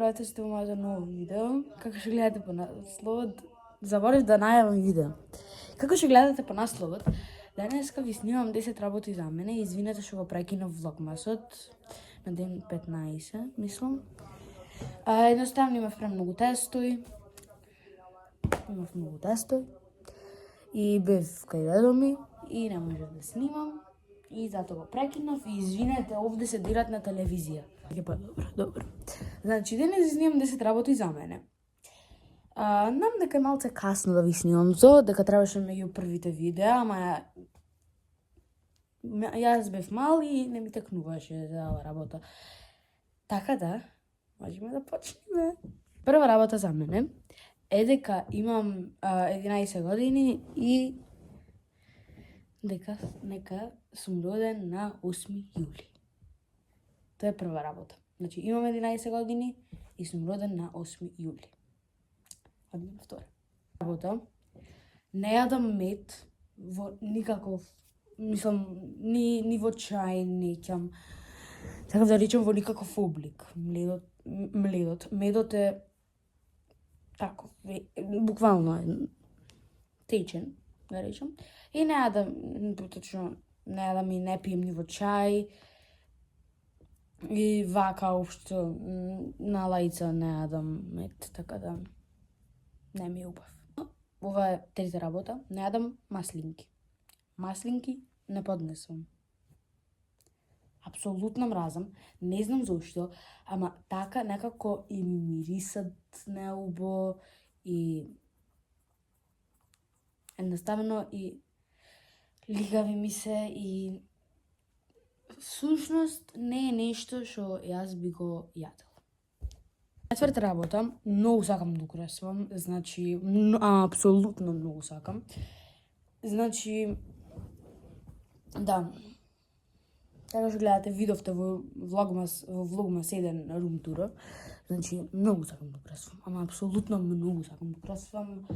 Здравейте, сте во моето ново видео. Како што гледате по насловот, заборев да најавам видео. Како што гледате по насловот, денеска ви снимам 10 работи за мене. Извинете што го прекинав влогмасот на ден 15, мислам. Едноставно имав премногу тестови. И бев кај дедо ми и не можев да снимам. И затоа го прекинав и извинете, овде се дират на телевизија. Добро. Значи, денес снимам 10 работи за мене. Знам дека е малце касно да ви снимам дека требаше меѓу првите видеа, ама јас бев мал и не ми текнуваше за ова работа. Така да, можеме да почнеме. Прва работа за мене е дека имам 11 години и дека нека сум роден на 8 јули. Тоа е прва работа. Значи, имам 11 години и сум роден на 8 јули. Одмин втора работа. Не јадам мед во никаков, мислам, ни во чај, не ќам, така да речем, во никаков облик. Медот е таков, буквално е течен, да речем. И не јадам, поточно, не јадам и не пием ни во чај. И вака, општо, на лајца не јадам мед, така да не ми е убав. Ова е трета работа, не јадам маслинки. Маслинки не поднесувам. Апсолутно мразам, не знам зошто, ама така некако и ми мирисат неубо и едноставно и лигави ми се и всушност не е нешто што јас би го јадел. Четврта работа, многу сакам да украсувам, значи, апсолутно многу сакам. Значи, да, така што гледате, видовте во влогмас 1 рум тура, значи, многу сакам да украсувам, ама апсолутно многу сакам да украсувам,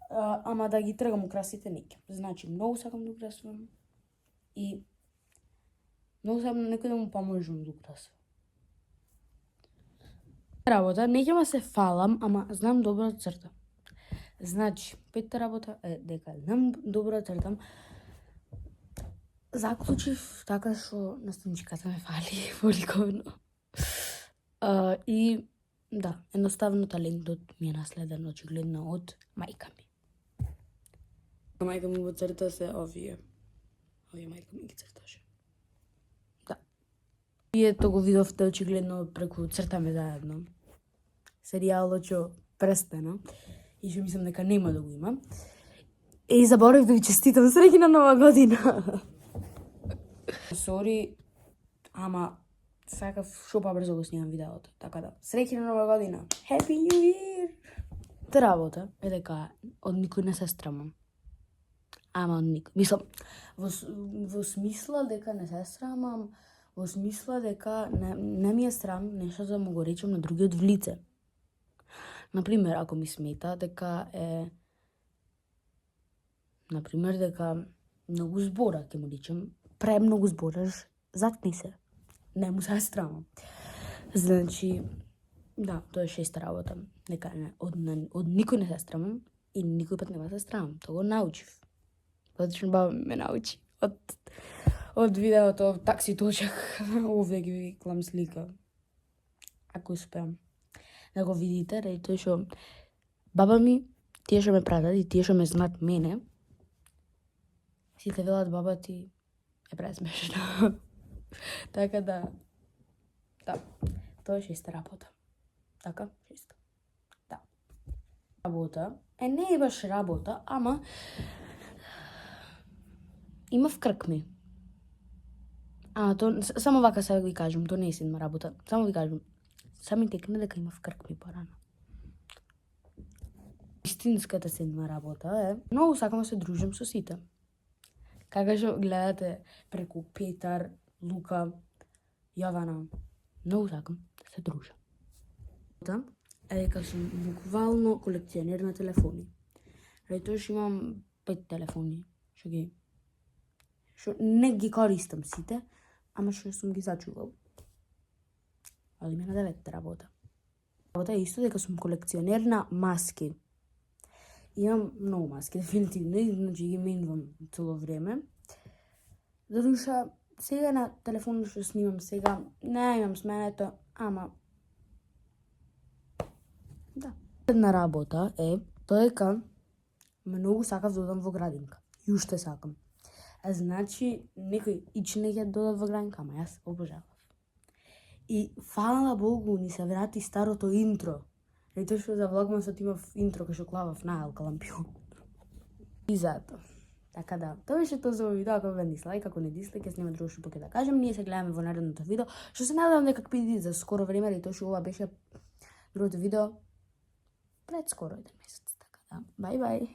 ама да ги тргам украсите неќе. Значи, многу сакам да украсувам и многу сакам на некој да му поможам да украсува. Работа, не ќе се фалам, ама знам добро да цртам. Значи, петта работа е дека знам добро да цртам. Заклучив така што наставничката ме фали воликовно. И да, едноставно талентот ми е наследен очигледно од мајка ми. Мајка ми го црта се овие. Овие мајка ми ги црташе. Да. И ето го видовте очигледно преку Цртаме заедно. Серијалот што престана и што мислам дека нема да го има. И заборев да ви честитам среќна нова година. Сори, ама сакав што побрзо го снимам видеото. Така да, среќна нова година. Happy New Year! Та работа е дека од никој не се срамам. Ама од никој. Мислам, во смисла дека не се срамам, во смисла дека не ми е срам нешто да му го речем на другиот в лице. Например, ако ми смета дека дека многу збора, ќе му речем, премногу збораш, заткни се. Не му се срамам. Значи, да, тоа е 6-та работа. Дека од никој не се срамам и никој пат нема се срамам. Тоа го научив. Поточно баба ме научи. Од видеото такси точак, овде ги клам слика. Ако успеам да го видите, тој што баба ми, тие што ме пратат и тие што ме знаат мене, сите велат баба ти е презмешна. Така да, тоа е 6-та работа. Така, 6-та. Да. Работа не е баш работа, ама имав кркми. Само вака сега ви кажам, тоа не е седма работа. Само ви кажам, сами текна дека имав кркми порано. Истинската седма работа е, многу сакам да се дружам со сите. Како што гледате преку Петар, Лука, Јована, многу сакам да се дружам. Е дека сум буквално колекционер на телефони. Тоа што имам 5 телефони, што не ги користам сите, ама што сум ги зачувал. Ali me na 9 работа. Работа е исто дека сум колекционер на маски. Имам многу маски, дефинитивно, значи ги менувам цело време. Задуша, сега на телефонот што снимам сега, не имам сменето, ама... Да. Една работа е дека многу сакав да одам во градинка. И уште сакам. Значи, некој ичне ќе додат во градинка, ама јас обожавав. И фала Богу ни се врати старото интро. И тоа што за влогмасот имав интро кај што клавав на Елка Лампион. И затоа. Така да, тоа беше тоа за видео, ако ве дислайк, ако не дислайк, јас нема друго што поќе да кажам. Ние се гледаме во наредното видео, што се надевам дека ќе биде за скоро време, и тоа што ова беше другото видео пред скоро 1 месец. Така да, бај.